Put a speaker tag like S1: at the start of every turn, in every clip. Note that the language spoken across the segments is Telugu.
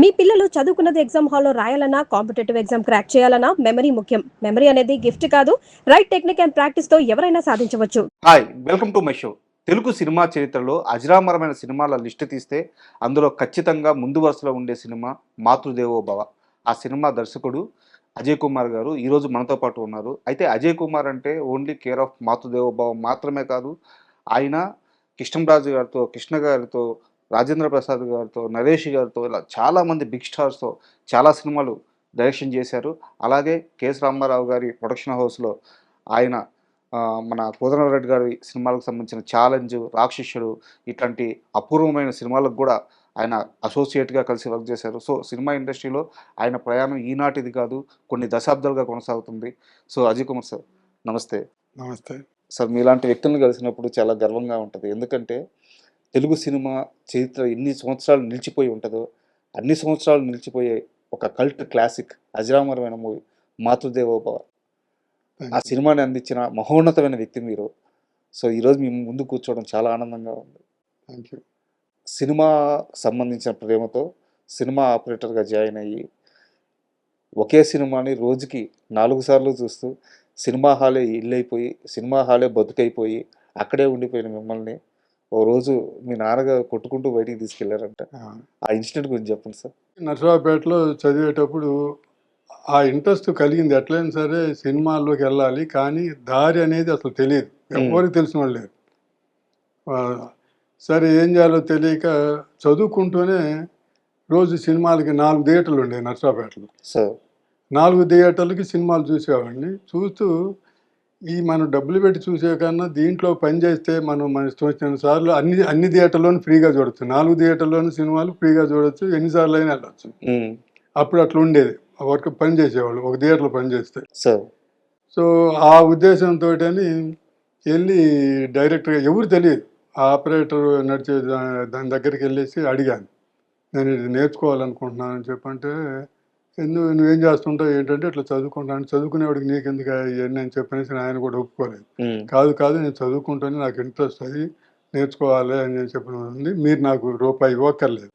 S1: మీ పిల్లలు చదువుకున్నది ఎగ్జామ్ హాల్లో రాయాలన్నా కాంపిటేటివ్ ఎగ్జామ్ క్రాక్ చేయాలన్నా మెమరీ ముఖ్యం. మెమరీ అనేది గిఫ్ట్ కాదు, రైట్ టెక్నిక్ అండ్ ప్రాక్టీస్ తో ఎవరైనా సాధించవచ్చు.
S2: Hi welcome to my show. Telugu cinema చరిత్రలో అజరామరమైన సినిమాల లిస్టు తీస్తే అందులో ఖచ్చితంగా ముందు వరుసలో ఉండే సినిమా మాతృదేవో భవ. ఆ సినిమా దర్శకుడు అజయ్ కుమార్ గారు ఈరోజు మనతో పాటు ఉన్నారు. అయితే అజయ్ కుమార్ అంటే ఓన్లీ కేర్ ఆఫ్ మాతృదేవో భవ మాత్రమే కాదు, ఆయన కృష్ణంరాజు గారితో, కృష్ణ గారితో, రాజేంద్ర ప్రసాద్ గారితో, నరేష్ గారితో ఇలా చాలామంది బిగ్ స్టార్స్తో చాలా సినిమాలు డైరెక్షన్ చేశారు. అలాగే కెఎస్ రామారావు గారి ప్రొడక్షన్ హౌస్లో ఆయన మన కోదండరెడ్డి గారి సినిమాలకు సంబంధించిన ఛాలెంజ్, రాక్షసుడు ఇట్లాంటి అపూర్వమైన సినిమాలకు కూడా ఆయన అసోసియేట్గా కలిసి వర్క్ చేశారు. సో సినిమా ఇండస్ట్రీలో ఆయన ప్రయాణం ఈనాటిది కాదు, కొన్ని దశాబ్దాలుగా కొనసాగుతుంది. సో అజయ్ కుమార్ సార్ నమస్తే.
S3: నమస్తే
S2: సార్ మీలాంటి వ్యక్తులను కలిసినప్పుడు చాలా గర్వంగా ఉంటుంది. ఎందుకంటే తెలుగు సినిమా చరిత్ర ఎన్ని సంవత్సరాలు నిలిచిపోయి ఉంటుందో అన్ని సంవత్సరాలు నిలిచిపోయే ఒక కల్ట్ క్లాసిక్ అజరామరమైన మూవీ మాతృదేవో భవ. ఆ సినిమాని అందించిన మహోన్నతమైన వ్యక్తి మీరు. సో ఈరోజు మీ ముందు కూర్చోవడం చాలా ఆనందంగా ఉంది.
S3: Thank you.
S2: సినిమా సంబంధించిన ప్రేమతో సినిమా ఆపరేటర్గా జాయిన్ అయ్యి ఒకే సినిమాని రోజుకి 4 సార్లు చూస్తూ సినిమా హాలే ఇల్లైపోయి, సినిమా హాలే బతుకైపోయి అక్కడే ఉండిపోయిన మిమ్మల్ని ఓ రోజు మీ నాన్నగారు కొట్టుకుంటూ బయటికి తీసుకెళ్లారంట. ఆ ఇన్సిడెంట్ గురించి చెప్పండి సార్.
S3: నర్సరావుపేటలో చదివేటప్పుడు ఆ ఇంట్రెస్ట్ కలిగింది. ఎట్లయినా సరే సినిమాల్లోకి వెళ్ళాలి, కానీ దారి అనేది అసలు తెలియదు, ఎవరికి తెలిసిన వాళ్ళు లేరు. సరే ఏం చేయాలో తెలియక చదువుకుంటూనే రోజు సినిమాలకి 4 థియేటర్లు ఉండేవి నర్సరావుపేటలో.
S2: సార్
S3: 4 థియేటర్లకి సినిమాలు చూసేవాడిని. చూస్తూ మనం డబ్బులు పెట్టి చూసే కన్నా దీంట్లో పని చేస్తే మన ఇష్టం వచ్చిన సార్లు అన్ని థియేటర్లోనూ ఫ్రీగా చూడొచ్చు. 4 థియేటర్లోనూ సినిమాలు ఫ్రీగా చూడొచ్చు, ఎన్నిసార్లు అయినా వెళ్ళొచ్చు. అప్పుడు అట్లా ఉండేది. వర్క్ పని చేసేవాళ్ళు ఒక థియేటర్లో పని చేస్తే. సో ఆ ఉద్దేశంతో వెళ్ళి డైరెక్ట్గా ఎవరు తెలియదు, ఆ ఆపరేటర్ నడిచే దాని దగ్గరికి వెళ్ళేసి అడిగాను, నేను ఇది నేర్చుకోవాలనుకుంటున్నానని చెప్పంటే, నువ్వేం చేస్తుంటావు ఏంటంటే ఇట్లా చదువుకుంటాను. చదువుకునేవాడికి నీకెందుకు ఇవన్నీ అని చెప్పనేసి ఆయన కూడా ఒప్పుకోలేదు. కాదు నేను చదువుకుంటాను, నాకు ఇంట్రెస్ట్ అది నేర్చుకోవాలి అని చెప్పిన, మీరు నాకు రూపాయి ఇవ్వక్కర్లేదు,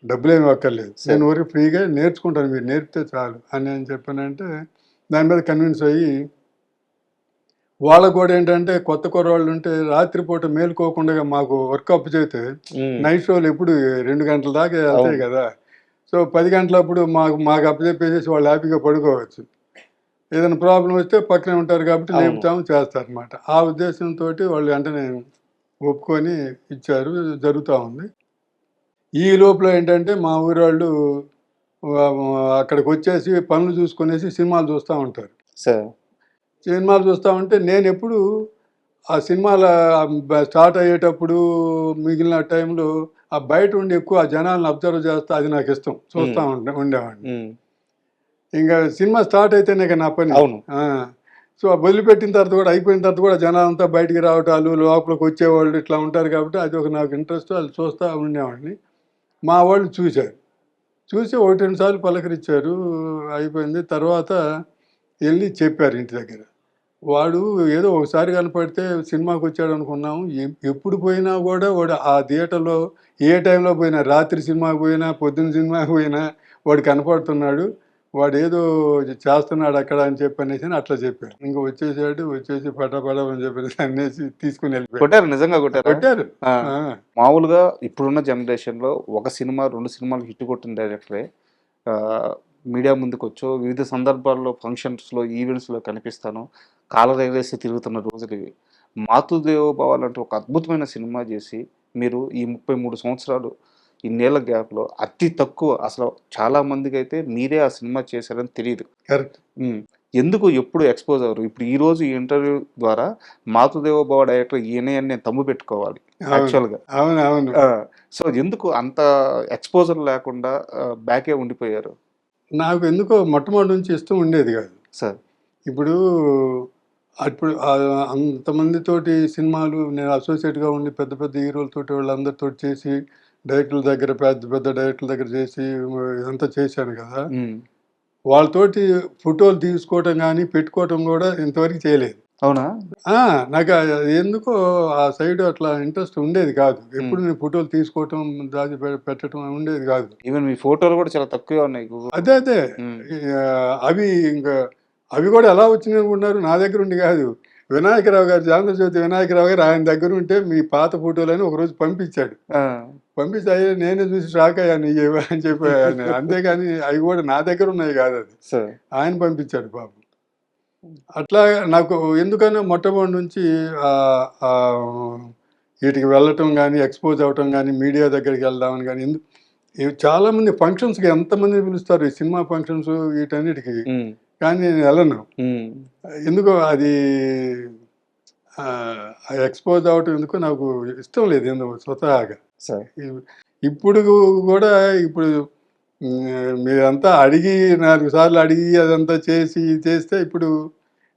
S3: డబ్బులు ఏమి ఇవ్వక్కర్లేదు, నేను ఊరికి ఫ్రీగా నేర్చుకుంటాను, మీరు నేర్పితే చాలు అని చెప్పానంటే దాని మీద కన్విన్స్ అయ్యి, వాళ్ళకు కూడా ఏంటంటే కొత్త కుర్రవాళ్ళు ఉంటే రాత్రిపూట మేలుకోకుండా మాకు వర్క్ అప్ చేస్తే నైట్ షోలు ఎప్పుడు 2 గంటల దాకా వెళ్తాయి కదా. సో 10 గంటలప్పుడు మాకు అప్పచెప్పేసేసి వాళ్ళు హ్యాపీగా పడుకోవచ్చు. ఏదైనా ప్రాబ్లం వస్తే పక్కనే ఉంటారు కాబట్టి లేపుతాము చేస్తారనమాట. ఆ ఉద్దేశంతో వాళ్ళు వెంటనే ఒప్పుకొని ఇచ్చారు, జరుగుతూ ఉంది. ఈ లోపల ఏంటంటే మా ఊరోళ్ళు అక్కడికి వచ్చేసి పనులు చూసుకునేసి సినిమాలు చూస్తూ ఉంటారు. సినిమాలు చూస్తూ ఉంటే నేను ఎప్పుడు ఆ సినిమాల స్టార్ట్ అయ్యేటప్పుడు మిగిలిన టైంలో ఆ బయట ఉండి ఎక్కువ ఆ జనాలను అబ్జర్వ్ చేస్తా, అది నాకు ఇష్టం, చూస్తూ ఉండేవాడిని. ఇంకా సినిమా స్టార్ట్ అయితేనే నా పని. సో వదిలిపెట్టిన తర్వాత కూడా, అయిపోయిన తర్వాత కూడా జనాలంతా బయటికి రావటాలు, లోపలికి వచ్చేవాళ్ళు ఇట్లా ఉంటారు కాబట్టి అది ఒక నాకు ఇంట్రెస్ట్, అది చూస్తూ ఉండేవాడిని. మా వాళ్ళు చూసి 1-2 సార్లు పలకరించారు, అయిపోయింది. తర్వాత వెళ్ళి చెప్పారు ఇంటి దగ్గర. వాడు ఏదో ఒకసారి కనపడితే సినిమాకి వచ్చాడు అనుకున్నాము. ఎప్పుడు పోయినా కూడా వాడు ఆ థియేటర్లో ఏ టైంలో పోయినా, రాత్రి సినిమాకి పోయినా, పొద్దున్న సినిమాకి పోయినా వాడు కనపడుతున్నాడు, వాడు ఏదో చేస్తున్నాడు అక్కడ అని చెప్పనేసి అట్లా చెప్పారు. ఇంకా వచ్చేసి పటాపడా అని చెప్పేసి అనేసి తీసుకుని వెళ్ళిపోయారు.
S2: నిజంగా
S3: కొట్టారు.
S2: మామూలుగా ఇప్పుడున్న జనరేషన్లో ఒక సినిమా 2 సినిమాలు హిట్ కొట్టిన డైరెక్టరే మీడియా ముందుకు వచ్చో వివిధ సందర్భాల్లో ఫంక్షన్స్లో ఈవెంట్స్లో కనిపిస్తాను, కాలర్ ఎగరేసి తిరుగుతున్న రోజులు ఇవి. మాతృదేవో భవ లాంటి ఒక అద్భుతమైన సినిమా చేసి మీరు ఈ 33 సంవత్సరాలు ఇన్నేళ్ల గ్యాప్లో అతి తక్కువ, అసలు చాలా మందికి అయితే మీరే ఆ సినిమా చేశారని తెలియదు.
S3: కరెక్ట్.
S2: ఎందుకు ఎప్పుడు ఎక్స్పోజ్ అవ్వరు? ఇప్పుడు ఈరోజు ఈ ఇంటర్వ్యూ ద్వారా మాతృదేవో భవ డైరెక్టర్ ఈయనే అని నేను తమ్ము పెట్టుకోవాలి యాక్చువల్గా.
S3: అవును.
S2: సో ఎందుకు అంత ఎక్స్పోజర్ లేకుండా బ్యాకే ఉండిపోయారు?
S3: నాకు ఎందుకో మొట్టమొదటి నుంచి ఇష్టం ఉండేది కాదు
S2: సార్.
S3: ఇప్పుడు అంతమందితోటి సినిమాలు నేను అసోసియేట్గా ఉండి పెద్ద పెద్ద హీరోలతోటి వాళ్ళందరితో చేసి, డైరెక్టర్ల దగ్గర పెద్ద డైరెక్టర్ల దగ్గర చేసి ఇదంతా చేశాను కదా. వాళ్ళతోటి ఫోటోలు తీసుకోవటం కానీ పెట్టుకోవటం కూడా ఇంతవరకు చేయలేదు.
S2: అవునా?
S3: నాకు ఎందుకో ఆ సైడ్ అట్లా ఇంట్రెస్ట్ ఉండేది కాదు. ఎప్పుడు నేను ఫోటోలు తీసుకోవటం, పెట్టడం ఉండేది కాదు.
S2: ఈవెన్ మీ ఫోటోలు కూడా చాలా తక్కువే ఉన్నాయి గూగుల్.
S3: అదే.
S2: హ్మ్.
S3: అవి ఇంకా అవి కూడా ఎలా వచ్చినాయి అనుకుంటున్నారు? నా దగ్గర ఉండి కాదు. వినాయకరావు గారు, ఆంధ్రజ్యోతి వినాయకరావు గారు ఆయన దగ్గర ఉంటే మీ పాత ఫోటోలని ఒకరోజు పంపించాడు.
S2: ఆ!
S3: పంపిస్తే అయ్యో నేనే చూసి షాక్ అయ్యాను ఇయ్యేవి అని చెప్పి అంతేగాని అవి కూడా నా దగ్గర ఉన్నాయి కాదు అది.
S2: సార్.
S3: ఆయన పంపించాడు పాపం. అట్లా నాకు ఎందుకనో మొట్టమొదటి నుంచి వీటికి వెళ్ళటం గానీ, ఎక్స్‌పోజ్ అవ్వటం గానీ, మీడియా దగ్గరికి వెళ్దామని గానీ, ఇవి చాలామంది ఫంక్షన్స్‌కి ఎంతమందిని పిలుస్తారు. ఈ సినిమా ఫంక్షన్స్ వీటన్నిటికి.
S2: హ్మ్.
S3: కానీ నేను వెళ్ళను.
S2: హ్మ్.
S3: ఎందుకో అది ఎక్స్‌పోజ్ అవ్వటం ఎందుకో నాకు ఇష్టం లేదు ఎందుకో స్వతహాగా.
S2: సార్.
S3: ఇప్పుడు గూడా ఇప్పుడు మీరంతా అడిగి 4 సార్లు అడిగి అదంతా చేస్తే ఇప్పుడు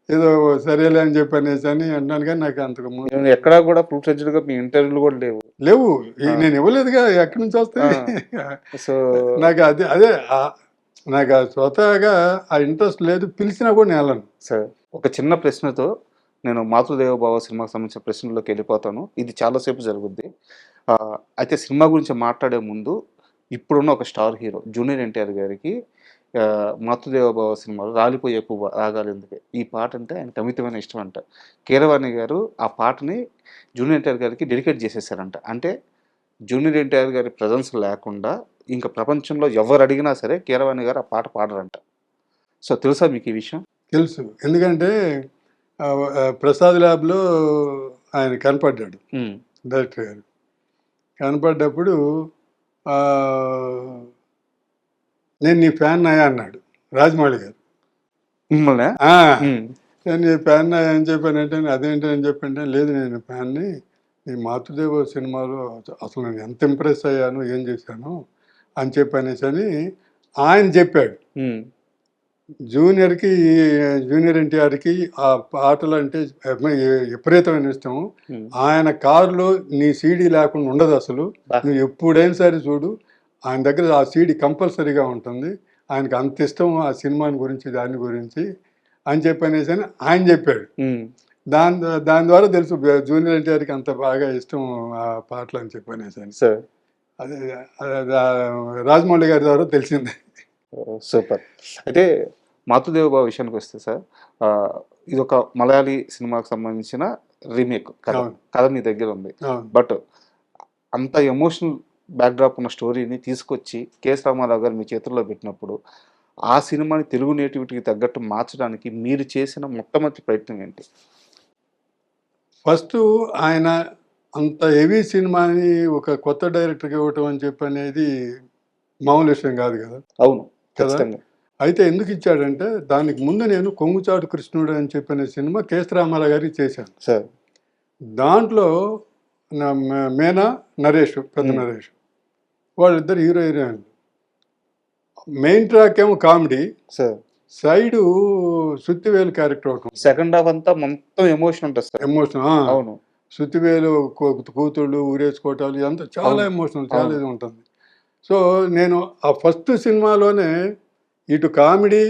S3: ఏదో సరేలే అని చెప్పనేసని అన్నాను గానీ నాకు అంతకు
S2: నేను ఎక్కడా కూడా ఫుల్ ఫ్లెడ్జ్డ్‌గా మీ ఇంటర్వ్యూలు కూడా లేవు.
S3: లేవు.
S2: ఆ!
S3: నేను ఇవ్వలేదుగా ఎక్కడి నుంచి వస్తాయి?
S2: సో,
S3: నాకు అదే నాకు స్వతహాగా ఆ ఇంట్రెస్ట్ లేదు. పిలిచినా కూడా నేను వెళ్ళను.
S2: సార్, ఒక చిన్న ప్రశ్నతో నేను 'మాతృదేవోభవ' సినిమాకి సంబంధించిన ప్రశ్నలోకి వెళ్ళిపోతాను. ఇది చాలా సేపు జరుగుద్ది. అయితే సినిమా గురించి మాట్లాడే ముందు ఇప్పుడున్న ఒక స్టార్ హీరో 'జూనియర్ ఎన్టీఆర్' గారికి 'మాతృదేవోభవ' సినిమాలో 'రాలిపోయే పువ్వా రాగాలెందుకే' ఈ పాట అంటే ఆయనకి అమితమైన ఇష్టం అంట. కీరవాణి గారు ఆ పాటని 'జూనియర్ ఎన్టీఆర్' గారికి డెడికేట్ చేసేసారంట. అంటే 'జూనియర్ ఎన్టీఆర్' గారి ప్రెజెన్స్ లేకుండా ఇంక ప్రపంచంలో ఎవరు అడిగినా సరే కీరవాణి గారు ఆ పాట పాడరంట. సో, తెలుసా మీకు ఈ విషయం?
S3: తెలుసు. ఎందుకంటే ప్రసాద్ ల్యాబ్‌లో ఆయన కనపడ్డాడు
S2: హ్మ్.
S3: డైరెక్టర్ గారు. కనపడ్డప్పుడు ఆహ్, నేను నీ ఫ్యాన్నయ్యా అన్నాడు రాజమౌళి గారు.
S2: మిమ్మల్నా?
S3: ఆ!
S2: హ్మ్.
S3: నేను నీ ఫ్యాన్నయ్యా అని చెప్పానంటే, అదేంటి అని చెప్పంటే, లేదు నేను ఫ్యాన్‌ని. నీ 'మాతృదేవో' సినిమాలో అసలు నేను ఎంత ఇంప్రెస్ అయ్యాను, ఏం చేశాను అని చెప్పనేసని ఆయన చెప్పాడు.
S2: హ్మ్.
S3: జూనియర్ ఎన్టీఆర్‌కి ఆ పాటలంటే విపరీతమైన ఇష్టం.
S2: హ్మ్.
S3: ఆయన కారులో నీ సీడీ లేకుండా ఉండదసలు.
S2: బా!
S3: నువ్వు ఎప్పుడైనా సరే చూడు. ఆయన దగ్గర ఆ సీడీ కంపల్సరీగా ఉంటుంది. ఆయనకి అంత ఇష్టం ఆ సినిమాని గురించి, దాని గురించి అని చెప్పనేసని ఆయన చెప్పాడు.
S2: హ్మ్.
S3: దాని ద్వారా తెలుసు జూనియర్ ఎన్టీఆర్‌కి అంత బాగా ఇష్టం ఆ పాటలని చెప్పనేసని.
S2: సార్.
S3: అదే అదే రాజమౌళి గారి ద్వారా తెలిసింది.
S2: ఓహ్! సూపర్. అయితే 'మాతృదేవోభవ' విషయానికొస్తే సార్, ఆహ్, ఇదొక మలయాళీ సినిమాకి సంబంధించిన రీమేక్ కథ.
S3: అవును.
S2: కథ మీ దగ్గరుంది.
S3: అవును.
S2: బట్ అంత ఎమోషనల్ బ్యాక్‌డ్రాప్ ఉన్న స్టోరీని తీసుకొచ్చి 'కెఎస్ రామారావు' గారు మీ చేతుల్లో పెట్టినప్పుడు, ఆ సినిమాని తెలుగు నేటివిటీకి తగ్గట్టు మార్చడానికి మీరు చేసిన మొట్టమొదటి ప్రయత్నం ఏంటి?
S3: ఫస్టు ఆయన అంత హెవీ సినిమాని ఒక కొత్త డైరెక్టర్‌కి ఇవ్వటం అని చెప్పనేది మామూలు విషయం గాదు గదా!
S2: అవును.
S3: కదా!
S2: ఖచ్చితంగా.
S3: అయితే ఎందుకిచ్చాడంటే, దానికి ముందు నేను 'కొంగుచాటు కృష్ణుడు' అని చెప్పనే సినిమా కెఎస్ రామారావు గారికి చేశాను.
S2: సార్.
S3: దాంట్లో మీనా, నరేష్, పెద్ద
S2: హ్మ్.
S3: నరేష్ వాళ్ళిద్దరు హీరో, హీరోయిన్లు. మెయిన్ ట్రాక్ ఏమో comedy.
S2: Sir.
S3: Side Suthivelu character ఒకటి
S2: సెకండ్ హాఫ్ అంతా మొత్తం ఎమోషన్ ఉంటది సార్.
S3: ఎమోషన్.
S2: అవును.
S3: సుత్తివేలు కూతుళ్ళు ఊరేసుకోవటాలు ఇదంతా చాలా
S2: అవును.
S3: ఎమోషనల్. చాలా
S2: అవును.
S3: ఇది ఉంటుంది. సో, నేను ఆ ఫస్ట్ సినిమాలోనే ఇటు కామెడీ,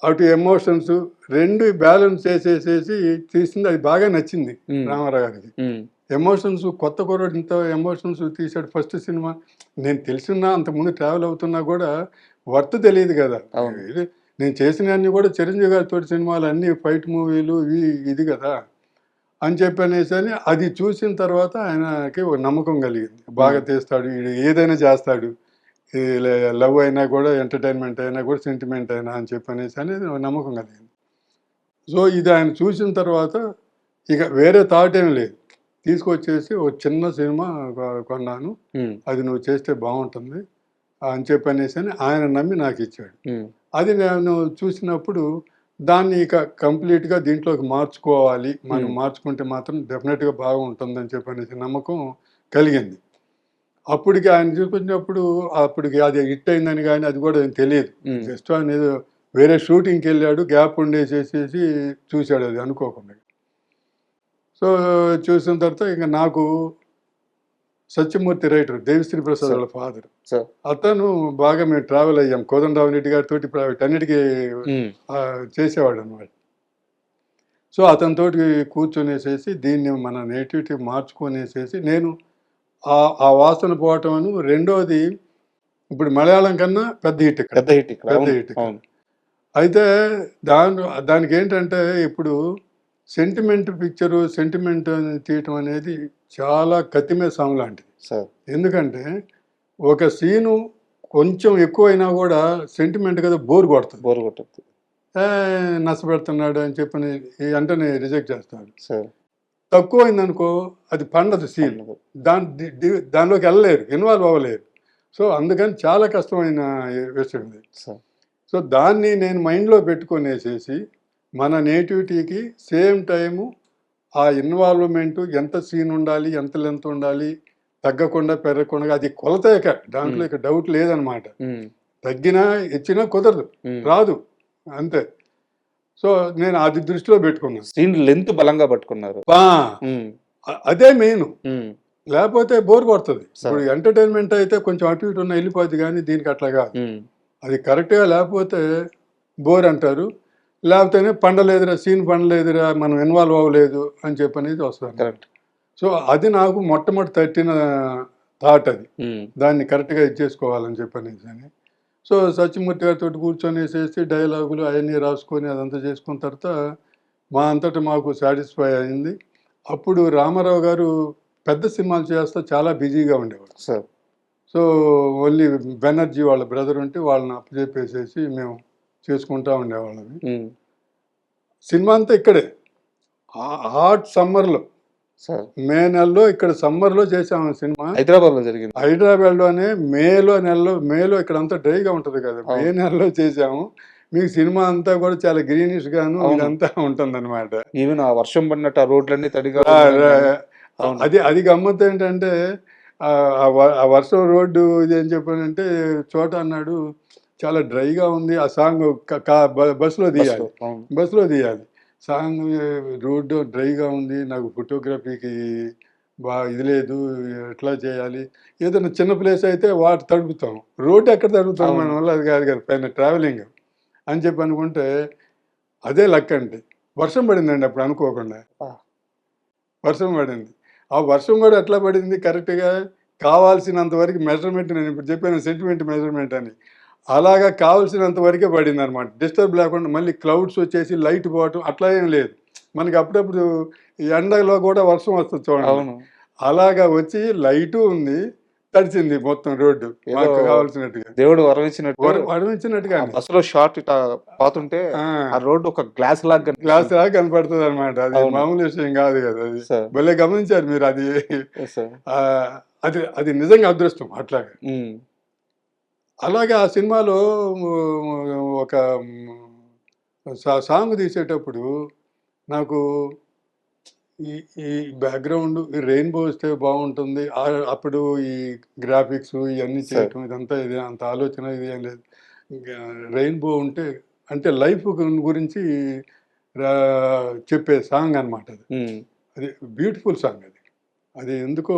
S3: అటు ఎమోషన్స్ 2 బ్యాలెన్స్ చేసేసేసి తీసింది. అది బాగా నచ్చింది
S2: హ్మ్.
S3: రామారావు గారికి.
S2: హ్మ్.
S3: ఎమోషన్స్ కొత్త కుర్రోడు ఇంత ఎమోషన్స్ తీశాడు ఫస్ట్ సినిమా. నేను తెలిసున్నా అంతకుముందు ట్రావెల్ అవుతున్నా గూడా వర్త్ తెలీదు గదా!
S2: అవును.
S3: నేను చేసినయన్నీ గూడా చిరంజీవి గారితోటి సినిమాలు అన్నీ ఫైట్ మూవీలు ఇది గదా! అని చెప్పనేసని అది చూసిన తర్వాత ఆయనకి ఒక నమ్మకం కలిగింది. బాగా
S2: హ్మ్.
S3: తీస్తాడు. ఈడు ఏదైనా చేస్తాడు. ఈ లవ్ అయినా గూడా, ఎంటర్‌టైన్‌మెంట్ అయినా గూడా, సెంటిమెంట్ అయినా అని చెప్పనేసని ఒక నమ్మకం కలిగింది. సో, ఇది ఆయన చూసిన తర్వాత ఇక వేరే థాట్ ఏమి లేదు. తీసుకొచ్చేసి ఒక చిన్న సినిమా కొన్నాను.
S2: హ్మ్.
S3: అది నువ్వు చేస్తే బావుంటుంది అని చెప్పనేసని ఆయన నమ్మి నాకిచ్చాడు.
S2: హ్మ్.
S3: అది నేను చూసినప్పుడు దాన్ని ఇక కంప్లీట్‌గా దీంట్లోకి మార్చుకోవాలి. మనం
S2: హ్మ్.
S3: మార్చుకుంటే మాత్రం డెఫినిట్‌గా బాగుంటుందని చెప్పనేసి నమ్మకం కలిగింది. అప్పటికి ఆయన చూపించినప్పుడు అప్పటికి అది హిట్ అయిందని గాని అది కూడా ఏం తెలీదు.
S2: హ్మ్.
S3: జస్ట్ ఆయన ఏదో వేరే షూటింగ్‌కెళ్ళాడు. గ్యాప్ ఉండేసేసేసి చూసాడు అది అనుకోకుండా. సో, చూసిన తర్వాత ఇంక నాకు సత్యమూర్తి రైటర్ 'దేవిశ్రీ ప్రసాద్'
S2: సార్.
S3: వాళ్ళ ఫాదర్.
S2: సార్.
S3: అతను బాగా మేము ట్రావెల్ అయ్యాం. కోదండరామిరెడ్డి గారితోటి వీటన్నిటికి
S2: హ్మ్.
S3: చేసేవాడనమాట. సో అతనితోటి కూర్చొనేసేసి దీన్ని మన నేటివిటీ మార్చుకొనేసేసి నేను ఆ వాసన పోవటం. రెండోది ఇప్పుడు మలయాళం కన్నా పెద్ద హిట్ ఇక్కడ.
S2: పెద్ద హిట్ ఇక్కడ.
S3: పెద్ద
S2: అవును,
S3: హిట్ ఇక్కడ.
S2: అవును.
S3: అయితే దానికి ఏంటంటే ఇప్పుడు సెంటిమెంట్ పిక్చరు, సెంటిమెంట్ తీయటం అనేది చాలా కత్తిమే సాంగ్ లాంటిది.
S2: సార్
S3: ఎందుకంటే ఒక సీను కొంచెం ఎక్కువైనా కూడా సెంటిమెంట్ కదా బోర్ కొడుతుంది.
S2: బోర్ కొట్టద్దు
S3: నష్టపెడుతున్నాడు అని చెప్పని వెంటనే రిజెక్ట్ చేస్తాడు.
S2: సార్.
S3: తక్కువైందనుకో అది పండదు సీన్, దానిలోకి వెళ్ళలేరు, ఇన్వాల్వ్ అవ్వలేరు. సో అందుకని చాలా కష్టమైన విషయం ఇది.
S2: సార్.
S3: సో దాన్ని నేను మైండ్లో పెట్టుకొనేసేసి మన నేటివిటీకి సేమ్ టైము ఆ ఇన్వాల్వ్మెంటు ఎంత సీన్ ఉండాలి, ఎంత లెంత్ ఉండాలి, తగ్గకుండా పెరగకుండా అది కొలతేక, దాంట్లో ఇక డౌట్ లేదనమాట. తగ్గినా ఇచ్చినా కుదరదు, రాదు, అంతే. సో నేను అది దృష్టిలో పెట్టుకున్నాను.
S2: సీన్ లెంత్ బలంగా పట్టుకున్నారు.
S3: అదే మెయిన్, లేకపోతే బోర్ కొడుతుంది. ఇప్పుడు ఎంటర్టైన్మెంట్ అయితే కొంచెం అటు ఇటు ఉన్న వెళ్ళిపోద్ది, కానీ దీనికి అట్లా కాదు. అది కరెక్ట్గా లేకపోతే బోర్ అంటారు, లేకపోతేనే పండలేదురా, సీన్ పండలేదురా, మనం ఇన్వాల్వ్ అవ్వలేదు అని చెప్పనేది వస్తుంది.
S2: కరెక్ట్.
S3: సో అది నాకు మొట్టమొదటి తట్టిన థాట్ అది, దాన్ని కరెక్ట్గా ఇచ్చేసుకోవాలని చెప్పనేసి అని. సో సత్యమూర్తి గారితో కూర్చొనేసేసి డైలాగులు అవన్నీ రాసుకొని అదంతా చేసుకున్న తర్వాత మా అంతటా మాకు సాటిస్ఫై అయింది. అప్పుడు రామారావు గారు పెద్ద సినిమాలు చేస్తే చాలా బిజీగా ఉండేవాడు
S2: సార్.
S3: సో ఓన్లీ బెనర్జీ వాళ్ళ బ్రదర్ ఉంటే వాళ్ళని అప్పచెప్పేసేసి మేము చేసుకుంటా ఉండేవాళ్ళని. సినిమా అంతా ఇక్కడే హాట్ సమ్మర్లో, మే నెలలో, ఇక్కడ సమ్మర్లో చేసాము సినిమా.
S2: హైదరాబాద్లో జరిగింది.
S3: హైదరాబాద్లోనే మేలో ఇక్కడ అంతా డ్రైగా ఉంటుంది కదా, మే నెలలో చేసాము. మీకు సినిమా అంతా కూడా చాలా గ్రీనిష్ గాను ఇదంతా ఉంటుంది అనమాట.
S2: ఈవెన్ ఆ వర్షం పడినట్టు ఆ రోడ్లన్నీ తడిగా.
S3: అది గమ్మత్తు ఏంటంటే ఆ వర్షం రోడ్డు ఇది అని చెప్పానంటే చోట అన్నాడు చాలా డ్రైగా ఉంది, ఆ సాంగ్ బస్సులో తీయాలి సాంగ్, రోడ్డు డ్రైగా ఉంది, నాకు ఫోటోగ్రఫీకి ఇది లేదు, ఎట్లా చేయాలి, ఏదైనా చిన్న ప్లేస్ అయితే వాటర్ తడుపుతాం, రోడ్డు ఎక్కడ తడుపుతాం మన వల్ల, అది కాదు కదా పైన ట్రావెలింగ్ అని చెప్పి అనుకుంటే అదే లక్ అండి. వర్షం పడిందండి అప్పుడు అనుకోకుండా, వర్షం పడింది. ఆ వర్షం కూడా ఎట్లా పడింది, కరెక్ట్గా కావాల్సినంత వరకు మెజర్మెంట్, నేను ఇప్పుడు చెప్పాను సెంటిమెంట్ మెజర్మెంట్ అని, అలాగా కావాల్సినంత వరకే పడింది అనమాట. డిస్టర్బ్ లేకుండా మళ్ళీ క్లౌడ్స్ వచ్చేసి లైట్ పోవటం అట్లా ఏం లేదు. మనకి అప్పుడప్పుడు ఎండలో కూడా వర్షం వస్తుంది చూడండి, అలాగా వచ్చి లైటు ఉంది, తడిచింది మొత్తం రోడ్డు మాకు కావాల్సినట్టుగా.
S2: దేవుడు వరమించినట్టుగా
S3: బస్సులో
S2: షార్ట్ ఇట్లా పోతుంటే ఆ రోడ్డు ఒక గ్లాస్ లాగా
S3: కనపడుతుంది అనమాట. అది మామూలు విషయం కాదు కదా, అది భలే గమనించారు మీరు. అది నిజంగా అదృష్టం అట్లాగా. అలాగే ఆ సినిమాలో ఒక సాంగ్ తీసేటప్పుడు నాకు ఈ బ్యాక్గ్రౌండ్ రెయిన్బో వస్తే బాగుంటుంది, అప్పుడు ఈ గ్రాఫిక్స్ ఇవన్నీ చేయటం ఇదంతా ఇది అంత ఆలోచన ఇది ఏం లేదు. రెయిన్బో ఉంటే అంటే లైఫ్ గురించి చెప్పే సాంగ్ అనమాట. అది బ్యూటిఫుల్ సాంగ్. అది ఎందుకో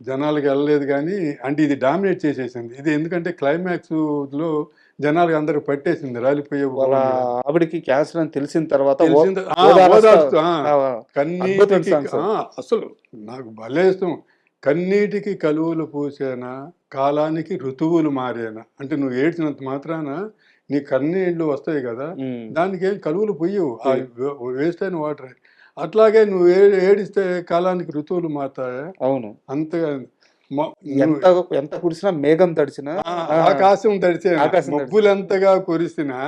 S3: జనాలకు వెళ్ళలేదు, కానీ అంటే ఇది డామినేట్ చేసేసింది. ఇది ఎందుకంటే క్లైమాక్స్లో జనాలకు అందరికి పట్టేసింది, రాలిపోయే
S2: ఆవిడకి క్యాన్సర్ అని తెలిసిన తర్వాత
S3: కన్నీటికి అసలు నాకు భలే ఇష్టం. కన్నీటికి కలువలు పూసేనా, కాలానికి ఋతువులు మారేనా, అంటే నువ్వు ఏడ్చినంత మాత్రాన నీ కన్నీళ్ళు వస్తాయి కదా, దానికి ఏం కలువలు పొయ్యవు, వేస్ట్ అయిన వాటర్. అట్లాగే నువ్వు ఏడిస్తే కాలానికి ఋతువులు మారుతాయా?
S2: అవును,
S3: అంతగా
S2: ఎంత కురిసినా మేఘం తడిచినా,
S3: ఆకాశం తడిచేనా, మబ్బులు ఎంతగా కురిసినా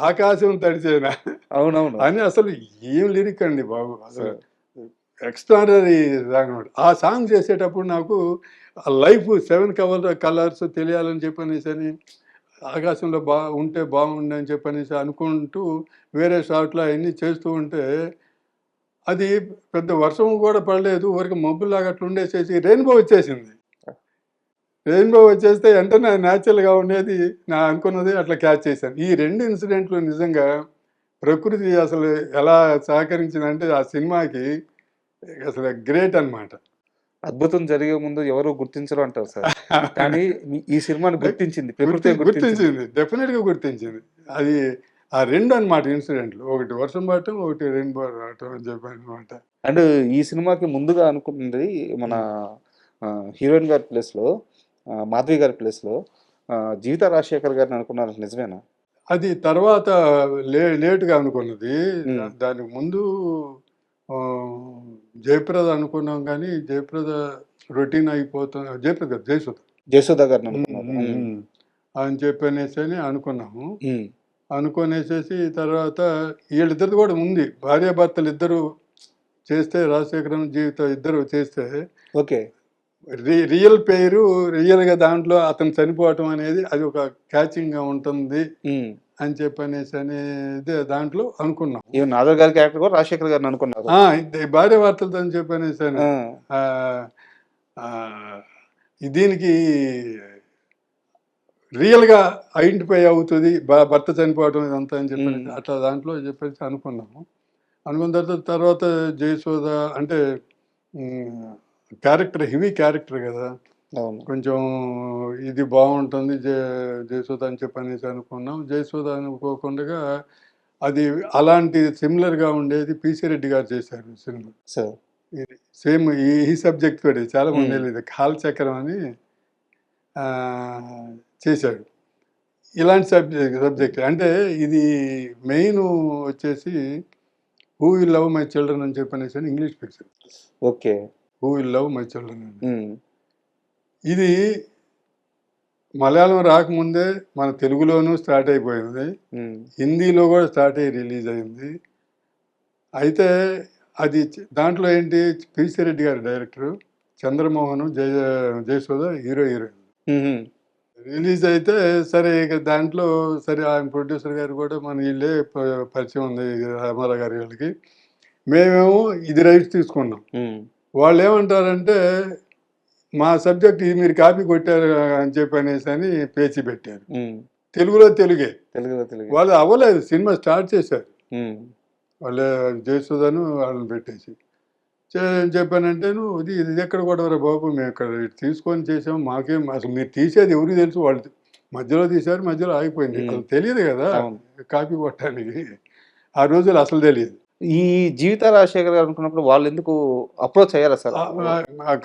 S3: ఆకాశం తడిచేనా,
S2: అవునవును
S3: అని అసలు ఏం లిరిక్ అండి బాబు, అసలు ఎక్స్ట్రాడనరీ సాంగ్. ఆ సాంగ్ చేసేటప్పుడు నాకు లైఫ్ 7 కలర్స్ తెలియాలని చెప్పనేసి అని, ఆకాశంలో ఉంటే బాగుండి అని చెప్పనేసి అనుకుంటూ వేరే షాట్లో అవన్నీ చేస్తూ ఉంటే అది పెద్ద వర్షం కూడా పడలేదు, ఊరికి మబ్బులాగా అట్లా ఉండేసేసి రెయిన్బో వచ్చేసింది. రెయిన్బో వచ్చేస్తే వెంటనే న్యాచురల్గా ఉండేది నా అనుకున్నది అట్లా క్యాచ్ చేశాను. ఈ 2 ఇన్సిడెంట్లు నిజంగా ప్రకృతి అసలు ఎలా సహకరించిందంటే ఆ సినిమాకి అసలు గ్రేట్ అనమాట.
S2: అద్భుతం జరిగే ముందు ఎవరు గుర్తించరు అంటారు సార్, కానీ ఈ సినిమాని గుర్తించింది,
S3: గుర్తించింది, డెఫినెట్గా గుర్తించింది. అది ఆ రెండు అనమాట ఇన్సిడెంట్లు, ఒకటి వర్షం పడటం, ఒకటి రెయిన్బో రావటం అని చెప్పి అనమాట.
S2: అండ్ ఈ సినిమాకి ముందుగా అనుకున్నది మన హీరోయిన్ గారి ప్లేస్లో మాధవి గారి ప్లేస్లో జీవిత రాజశేఖర్ గారిని అనుకున్నారు, నిజమేనా?
S3: అది తర్వాత లేటుగా అనుకున్నది.
S2: మ్మ్.
S3: దానికి ముందు ఆ, జయప్రద అనుకున్నాం, కానీ జయప్రద రొటీన్ అయిపోతుంది. జయప్రద కాదు, జయసుధ.
S2: జయసుధ గారిని అనుకున్నారు.
S3: అని చెప్పనేసి అనుకున్నాము.
S2: మ్మ్.
S3: అనుకునేసేసి తర్వాత వీళ్ళిద్దరిది కూడా ఉంది, భార్యాభర్తలు ఇద్దరు చేస్తే, రాజశేఖరం జీవితం ఇద్దరు చేస్తే
S2: ఓకే.
S3: రియల్ పేరు రియల్గా దాంట్లో అతను చనిపోవటం అనేది అది ఒక క్యాచింగ్గా ఉంటుంది
S2: మ్మ్.
S3: అని చెప్పనేసి అనేది దాంట్లో అనుకున్నాం.
S2: ఈవెన్ నాదర్ గారి క్యారెక్టర్ కూడా రాజశేఖర్ గారిని అనుకున్నారు.
S3: భార్య భర్తలతో అని చెప్పనేసి దీనికి రియల్గా ఐడెంటిఫై అవుతుంది భర్త చనిపోవటం ఇదంతా అని చెప్పేసి అట్లా దాంట్లో చెప్పేసి అనుకున్నాము. అనుకున్న తర్వాత జయసుధ అంటే క్యారెక్టర్ హెవీ క్యారెక్టర్ కదా,
S2: అవును.
S3: కొంచెం ఇది బాగుంటుంది జయసుధ అని చెప్పనేసి అనుకున్నాం. జయసుధ అనుకోకుండా అది అలాంటి సిమిలర్గా ఉండేది పిసి రెడ్డి గారు చేశారు సినిమా.
S2: సార్
S3: సేమ్ ఈ సబ్జెక్ట్ కూడా చాలా మంది తెలియదు, కాలచక్రం అని చేశాడు. ఇలాంటి సబ్జెక్ట్ అంటే ఇది మెయిన్ వచ్చేసి who will love my children అని చెప్పనేసి English picture.
S2: Okay.
S3: Who will love my children అని ఇది మలయాళం రాకముందే మన తెలుగులోనూ స్టార్ట్ అయిపోయింది, హిందీలో కూడా స్టార్ట్ అయ్యి రిలీజ్ అయింది. అయితే అది దాంట్లో ఏంటి, పిసి రెడ్డి గారి director, Chandramohan, Jayasudha heroine. Release అయితే సరే, ఇక దాంట్లో సరే ఆయన ప్రొడ్యూసర్ గారు కూడా మన వీళ్ళే పరిచయం ఉంది రామారావు గారి వాళ్ళకి. మేమేమో ఇది రైట్స్ తీసుకున్నాం. వాళ్ళు ఏమంటారంటే మా సబ్జెక్ట్ ఇది మీరు కాపీ కొట్టారు అని చెప్పనేసి అని పేచి పెట్టారు. తెలుగులో తెలుగే, వాళ్ళు అవ్వలేదు, సినిమా స్టార్ట్ చేశారు వాళ్ళే, జయసుధను వాళ్ళని పెట్టేసి చెప్పానంటే, ఇది ఎక్కడ కూడా బాబు, మేము ఇక్కడ తీసుకొని చేసాము, మాకేం అసలు మీరు తీసేది ఎవరికి తెలుసు, వాళ్ళు మధ్యలో తీశారు, మధ్యలో ఆగిపోయింది, అసలు తెలియదు కదా కాపీ కొట్టడానికి, ఆ రోజులు అసలు తెలియదు.
S2: ఈ జీవిత రాజశేఖర్ గారు అనుకున్నప్పుడు వాళ్ళు ఎందుకు అప్రోచ్ అయ్యారా సార్?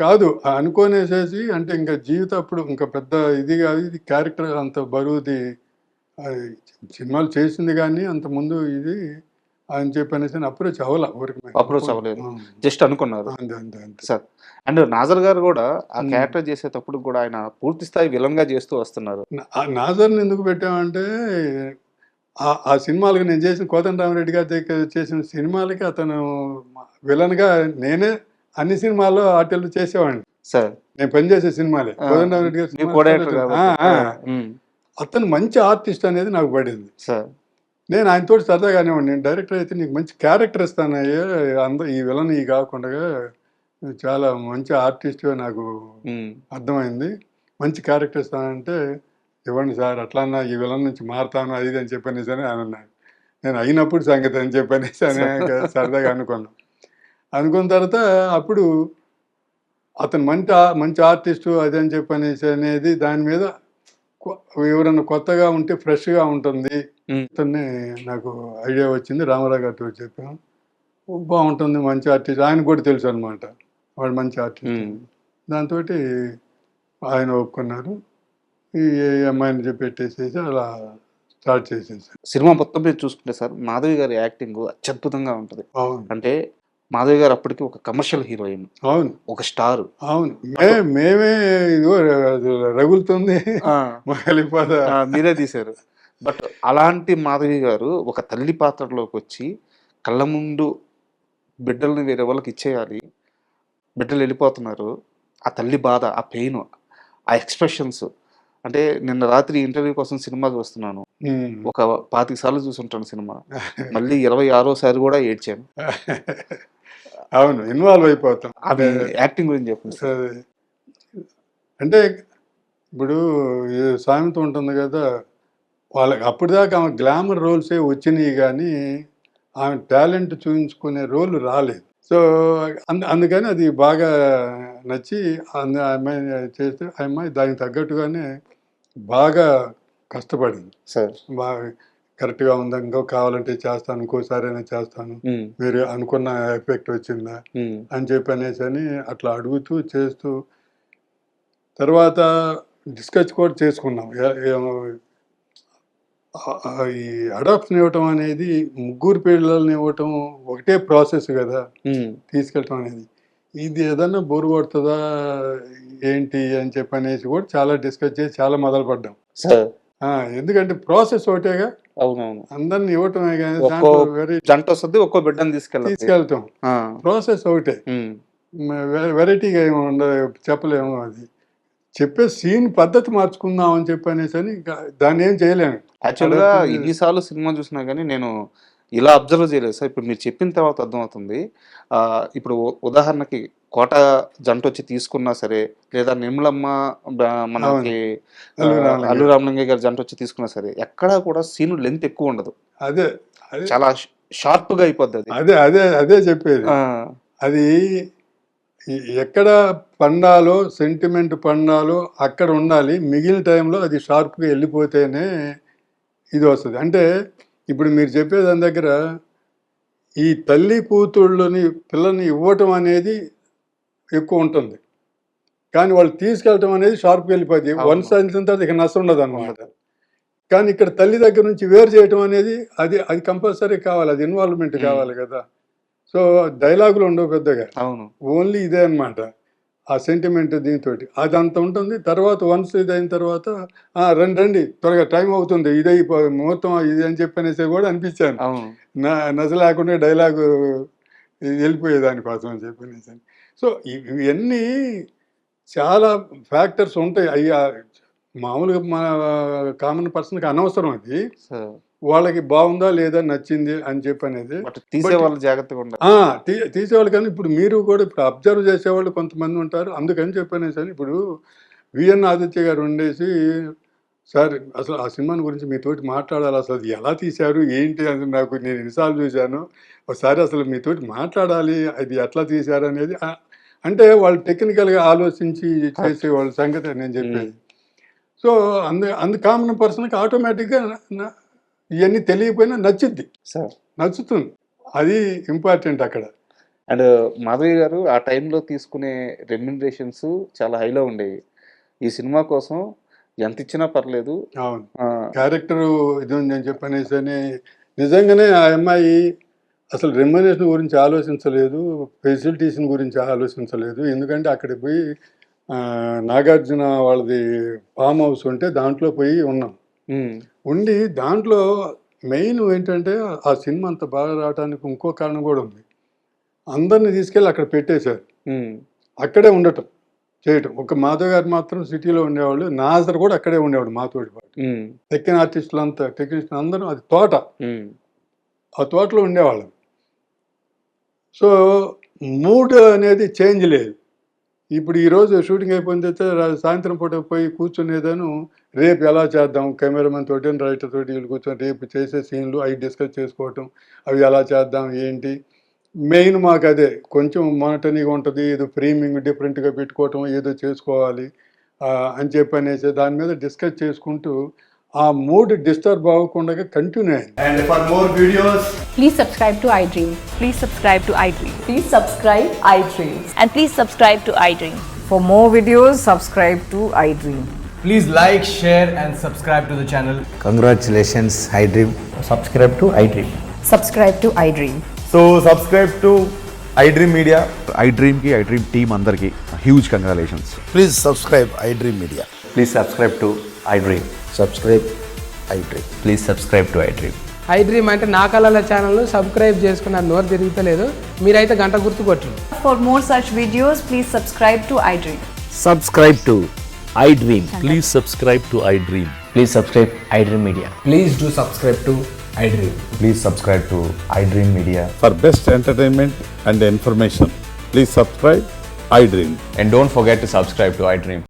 S3: కాదు అనుకోనేసేసి, అంటే ఇంకా జీవితం అప్పుడు ఇంకా పెద్ద ఇది కాదు, ఇది క్యారెక్టర్ అంత బరువుది, సినిమాలు చేసింది కానీ అంత ముందు ఇది అని చెప్పనేసి అప్రోచ్
S2: అవ్వలేదు, జస్ట్ అనుకున్నారు సార్. అండ్ నాజర్ గారు కూడా ఆ క్యారెక్టర్ చేసేటప్పుడు కూడా ఆయన పూర్తి స్థాయి విలన్ గా చేస్తూ వస్తున్నారు.
S3: నాజర్ని ఎందుకు పెట్టామంటే, ఆ సినిమాలకు నేను చేసిన కోదండరామరెడ్డి గారి దగ్గర చేసిన సినిమాలకి అతను విలన్ గా, నేనే అన్ని సినిమాల్లో ఆటలు చేసేవాడిని
S2: సార్,
S3: నేను పనిచేసే సినిమాలే కోదండరామరెడ్డి గారు. అతను మంచి ఆర్టిస్ట్ అనేది నాకు పడింది సార్. నేను ఆయనతో సరదాగానే ఉండి, నేను డైరెక్టర్ అయితే నీకు మంచి క్యారెక్టర్ ఇస్తానయ్యే, ఈ విలన్ ఈ కాకుండా చాలా మంచి ఆర్టిస్ట్ నాకు అర్థమైంది, మంచి క్యారెక్టర్ ఇస్తానంటే, ఇవ్వండి సార్, అట్లా ఈ విలన్ నుంచి మారుతాను అది అని చెప్పనేసి అని అన్నాడు. నేను అయినప్పుడు సంగతి అని చెప్పనేసి అని సరదాగా అనుకున్న తర్వాత అప్పుడు అతను మంచి ఆర్టిస్టు అది అని చెప్పనేసి అనేది దాని మీద ఎవరన్నా కొత్తగా ఉంటే ఫ్రెష్గా ఉంటుంది అతన్ని నాకు ఐడియా వచ్చింది. రామారావు గారితో చెప్పాను, బాగుంటుంది, మంచి ఆర్టిస్ట్, ఆయన కూడా తెలుసు అనమాట, వాడు మంచి ఆర్టిస్ట్. దాంతో ఆయన ఒప్పుకున్నారు, ఈ అమ్మాయిని పెట్టేసేసి అలా స్టార్ట్ చేసేసారు.
S2: సినిమా మొత్తం మీద చూసుకుంటే సార్, మాధవి గారి యాక్టింగ్ అత్యద్భుతంగా ఉంటుంది. అంటే మాధవి గారు అప్పటికి ఒక కమర్షియల్ హీరోయిన్, అవును, ఒక స్టార్, అవును,
S3: మేమే ఇదిగో రగులుతుంది
S2: మీరే తీశారు. బట్ అలాంటి మాధవి గారు ఒక తల్లి పాత్రలోకి వచ్చి కళ్ళ ముందు బిడ్డల్ని వేరే వాళ్ళకి ఇచ్చేయాలి, బిడ్డలు వెళ్ళిపోతున్నారు, ఆ తల్లి బాధ, ఆ పెయిన్, ఆ ఎక్స్ప్రెషన్స్. అంటే నిన్న రాత్రి ఇంటర్వ్యూ కోసం సినిమా చూస్తున్నాను, ఒక 25 సార్లు చూసుంటాను సినిమా, మళ్ళీ 26వ కూడా ఏడ్చాను.
S3: అవును, ఇన్వాల్వ్ అయిపోతాం.
S2: అది యాక్టింగ్ గురించి చెప్పండి సార్.
S3: అంటే ఇప్పుడు సామెత ఉంటుంది కదా, వాళ్ళకి అప్పటిదాకా ఆమె గ్లామర్ రోల్సే వచ్చినాయి కానీ ఆమె టాలెంట్ చూపించుకునే రోల్ రాలేదు. సో అందుకని అది బాగా నచ్చి అమ్మాయి చేస్తే, ఆ అమ్మాయి దానికి తగ్గట్టుగానే బాగా కష్టపడింది సార్. బాగా కరెక్ట్గా ఉందా, ఇంకో కావాలంటే చేస్తాను, ఇంకోసారి అయినా చేస్తాను, మీరు అనుకున్న ఎఫెక్ట్ వచ్చిందా అని చెప్పి అనేసి అని అట్లా అడుగుతూ చేస్తూ తర్వాత డిస్కస్ కూడా చేసుకున్నాం. ఈ అడాప్షన్ ఇవ్వటం అనేది ముగ్గురు పిల్లల్ని ఇవ్వటం ఒకటే ప్రాసెస్ కదా తీసుకెళ్ళటం అనేది. ఇది ఏదన్నా బోరు కొడుతుందా ఏంటి అని చెప్పి అనేసి కూడా చాలా డిస్కస్ చేసి చాలా మొదలు పడ్డాం. ఎందుకంటే ప్రాసెస్ ఒకటేగా,
S2: అవునవును,
S3: అందరిని ఇవ్వటమే కానీ
S2: జంట వస్తుంది, ఒక్కో బిడ్డను
S3: తీసుకెళ్తాం, ప్రాసెస్ ఒకటే, వెరైటీగా ఏమి ఉండదు, చెప్పలేము. అది చెప్పే సీన్ పద్ధతి మార్చుకుందాం అని చెప్పి అనేసి అని దాన్ని ఏం చేయలేము.
S2: యాక్చువల్గా ఇన్నిసార్లు సినిమా చూసినా కానీ నేను ఇలా అబ్జర్వ్ చేయలేదు సార్. ఇప్పుడు మీరు చెప్పిన తర్వాత అర్థమవుతుంది. ఇప్పుడు ఉదాహరణకి కోట జంట వచ్చి తీసుకున్నా సరే, లేదా నిర్మలమ్మ మనకి అల్లు రామలింగయ్య గారి జంట వచ్చి తీసుకున్నా సరే, ఎక్కడా కూడా సీన్ లెంత్ ఎక్కువ ఉండదు.
S3: అదే
S2: చాలా షార్ప్ గా అయిపోద్ది.
S3: అదే అదే అదే చెప్పేది. అది ఎక్కడ పండాలో, సెంటిమెంట్ పండాలో అక్కడ ఉండాలి. మిగిలిన టైంలో అది షార్ప్గా వెళ్ళిపోతేనే ఇది వస్తుంది. అంటే ఇప్పుడు మీరు చెప్పే దాని దగ్గర ఈ తల్లి కూతుళ్ళని పిల్లల్ని ఇవ్వటం అనేది ఎక్కువ ఉంటుంది, కానీ వాళ్ళు తీసుకెళ్ళటం అనేది షార్ప్గా వెళ్ళిపోద్ది. వన్స్ అయిన తర్వాత ఇక నష్టం ఉండదు అన్నమాట. కానీ ఇక్కడ తల్లి దగ్గర నుంచి వేరు చేయటం అనేది అది కంపల్సరీ కావాలి, అది ఇన్వాల్వ్మెంట్ కావాలి కదా. సో డైలాగులు ఉండవు పెద్దగా, ఓన్లీ ఇదే అనమాట. ఆ సెంటిమెంట్ దీంతో అది అంత ఉంటుంది. తర్వాత వన్స్ ఇది అయిన తర్వాత రండి త్వరగా టైం అవుతుంది, ఇదే ముహూర్తం ఇది అని చెప్పనేసి కూడా అనిపించాను. నజ లేకుండా డైలాగు వెళ్ళిపోయేదానికోసం అని చెప్పనేసి. సో ఇవన్నీ చాలా ఫ్యాక్టర్స్ ఉంటాయి. అయ్యా మామూలుగా మన కామన్ పర్సన్కి అనవసరం. అది వాళ్ళకి బాగుందా లేదా నచ్చింది అని చెప్పి అనేది
S2: తీసేవాళ్ళు జాగ్రత్తగా ఉండాలి.
S3: తీసేవాళ్ళు. కానీ ఇప్పుడు మీరు కూడా ఇప్పుడు అబ్జర్వ్ చేసేవాళ్ళు కొంతమంది ఉంటారు. అందుకని చెప్పనేసి ఇప్పుడు విఎన్ ఆదిత్య గారు ఉండేసి, సార్ అసలు ఆ సినిమాని గురించి మీతోటి మాట్లాడాలి, అసలు అది ఎలా తీశారు ఏంటి అని నేను ఎన్నిసార్లు చూశాను, ఒకసారి అసలు మీతోటి మాట్లాడాలి, అది ఎట్లా తీశారు అనేది. అంటే వాళ్ళు టెక్నికల్గా ఆలోచించి చేసే వాళ్ళ సంగతి నేను చెప్పేది. సో అందు కామన్ పర్సన్కి ఆటోమేటిక్గా ఇవన్నీ తెలియకపోయినా నచ్చుతుంది. అది ఇంపార్టెంట్ అక్కడ.
S2: అండ్ మాధవి గారు ఆ టైంలో తీసుకునే రెమ్యునరేషన్స్ చాలా హైలో ఉండేవి. ఈ సినిమా కోసం ఎంత ఇచ్చినా పర్లేదు.
S3: అవును, క్యారెక్టర్ ఇది ఉంది అని చెప్పనేసి అని నిజంగానే ఆ అమ్మాయి అసలు రెమ్యునరేషన్ గురించి ఆలోచించలేదు, ఫెసిలిటీస్ గురించి ఆలోచించలేదు. ఎందుకంటే అక్కడికి పోయి నాగార్జున వాళ్ళది ఫామ్ హౌస్ ఉంటే దాంట్లో పోయి ఉన్నాం. ఉండి దాంట్లో మెయిన్ ఏంటంటే ఆ సినిమా అంత బాగా రావడానికి ఇంకో కారణం కూడా ఉంది. అందరిని తీసుకెళ్ళి అక్కడ పెట్టేశారు, అక్కడే ఉండటం చేయటం. ఒక మాధవ్ గారు మాత్రం సిటీలో ఉండేవాళ్ళు, నాజర్ కూడా అక్కడే ఉండేవాడు మాతోటి పాటు. ఎక్కిన ఆర్టిస్టులు అంతా, టెక్నీషియన్ అందరూ అది తోట, ఆ తోటలో ఉండేవాళ్ళం. సో మూడ్ అనేది చేంజ్ లేదు. ఇప్పుడు ఈరోజు షూటింగ్ అయిపోయిన తర్వాత సాయంత్రం పూట పోయి కూర్చునేదాను, రేపు ఎలా చేద్దాం, కెమెరామెన్ తోటి రైటర్ తోటి వీళ్ళు కూర్చొని రేపు చేసే సీన్లు అవి డిస్కస్ చేసుకోవటం, అవి ఎలా చేద్దాం ఏంటి. మెయిన్ మాకు అదే కొంచెం మానటనీగా ఉంటుంది, ఏదో ఫ్రేమింగ్ డిఫరెంట్గా పెట్టుకోవటం, ఏదో చేసుకోవాలి అని చెప్పి అనేసి దాని మీద డిస్కస్ చేసుకుంటూ ఆ మూడ్ డిస్టర్బ్ అవ్వకుండా కంటిన్యూ అయింది.
S4: And for more videos,
S5: please subscribe to iDream.
S6: Please subscribe to iDream.
S5: Please subscribe iDream.
S6: And please subscribe to iDream.
S7: For more videos, subscribe to iDream.
S4: please like, share and subscribe to the channel.
S8: Congratulations, iDream.
S9: Subscribe to iDream.
S5: Subscribe to iDream.
S9: So subscribe to iDream Media.
S10: iDream ki iDream team andarki huge congratulations.
S8: Please subscribe iDream Media.
S9: Please subscribe to iDream.
S8: Subscribe iDream.
S9: Please subscribe to iDream.
S11: iDream అంటే నా కళల ఛానల్ సబ్స్క్రైబ్ చేసుకున్న నోరు తిరుగుతలేదు, మీరైతే గంట గుర్తు కొట్టండి.
S5: For more such videos, please subscribe to iDream.
S9: Subscribe to iDream.
S10: Please subscribe to iDream.
S9: Please subscribe iDream Media.
S4: Please do subscribe to iDream.
S9: Please subscribe to iDream Media.
S10: For best entertainment and information, please subscribe iDream.
S9: And don't forget to subscribe to iDream.